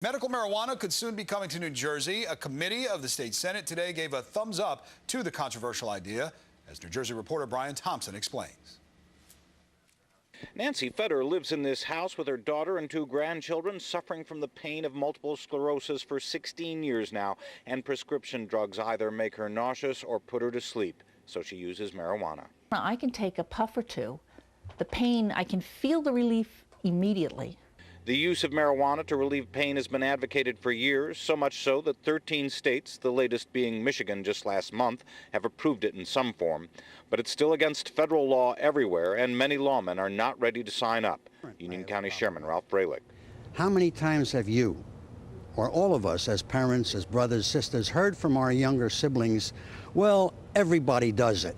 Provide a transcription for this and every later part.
Medical marijuana could soon be coming to New Jersey. A committee of the state Senate today gave a thumbs up to the controversial idea, as New Jersey reporter Brian Thompson explains. Nancy Feder lives in this house with her daughter and 2 grandchildren, suffering from the pain of multiple sclerosis for 16 years now, and prescription drugs either make her nauseous or put her to sleep, so she uses marijuana. I can take a puff or two. The pain, I can feel the relief immediately. The use of marijuana to relieve pain has been advocated for years, so much so that 13 states, the latest being Michigan just last month, have approved it in some form. But it's still against federal law everywhere, and many lawmen are not ready to sign up. Union County Chairman Ralph Braylick. How many times have you, or all of us as parents, as brothers, sisters, heard from our younger siblings, well, everybody does it?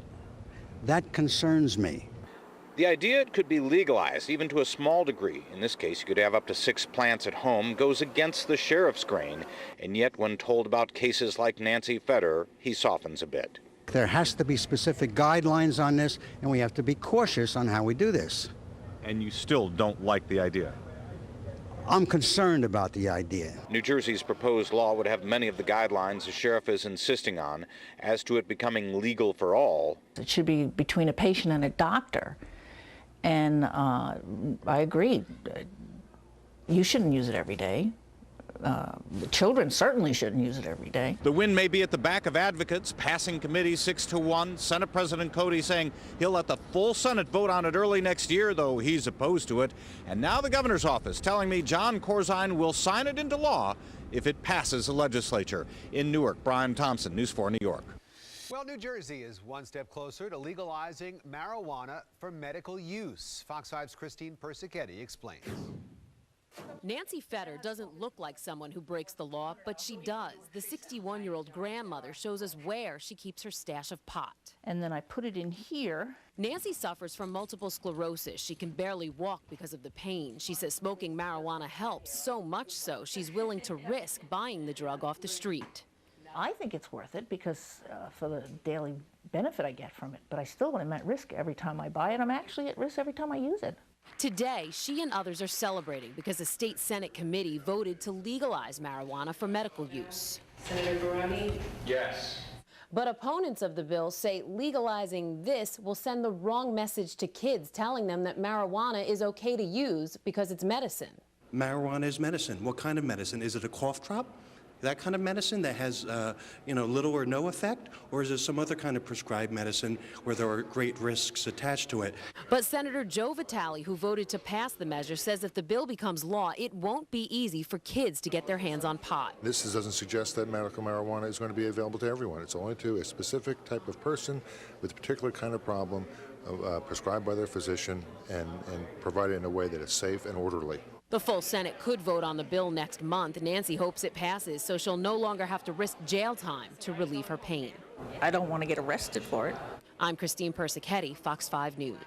That concerns me. The idea it could be legalized, even to a small degree, in this case you could have up to 6 plants at home, goes against the sheriff's grain. And yet when told about cases like Nancy Feder, he softens a bit. There has to be specific guidelines on this, and we have to be cautious on how we do this. And you still don't like the idea? I'm concerned about the idea. New Jersey's proposed law would have many of the guidelines the sheriff is insisting on. As to it becoming legal for all, It should be between a patient and a doctor. And I agree. You shouldn't use it every day. The children certainly shouldn't use it every day. The win may be at the back of advocates, passing committee 6-1. Senate President Cody saying he'll let the full Senate vote on it early next year, though he's opposed to it. And now the governor's office telling me John Corzine will sign it into law if it passes the legislature. In Newark, Brian Thompson, News 4 New York. Well, New Jersey is one step closer to legalizing marijuana for medical use. Fox 5's Christine Persichetti explains. Nancy Feder doesn't look like someone who breaks the law, but she does. The 61-year-old grandmother shows us where she keeps her stash of pot. And then I put it in here. Nancy suffers from multiple sclerosis. She can barely walk because of the pain. She says smoking marijuana helps, so much so she's willing to risk buying the drug off the street. I think it's worth it because for the daily benefit I get from it, but I still am at risk every time I buy it. I'm actually at risk every time I use it. Today, she and others are celebrating because a state Senate committee voted to legalize marijuana for medical use. Senator Baroni? Yes. But opponents of the bill say legalizing this will send the wrong message to kids, telling them that marijuana is okay to use because it's medicine. Marijuana is medicine. What kind of medicine? Is it a cough drop? That kind of medicine that has, little or no effect? Or is it some other kind of prescribed medicine where there are great risks attached to it? But Senator Joe Vitale, who voted to pass the measure, says if the bill becomes law, it won't be easy for kids to get their hands on pot. This doesn't suggest that medical marijuana is going to be available to everyone. It's only to a specific type of person with a particular kind of problem, prescribed by their physician and provided in a way that is safe and orderly. The full Senate could vote on the bill next month. Nancy hopes it passes so she'll no longer have to risk jail time to relieve her pain. I don't want to get arrested for it. I'm Christine Persichetti, Fox 5 News.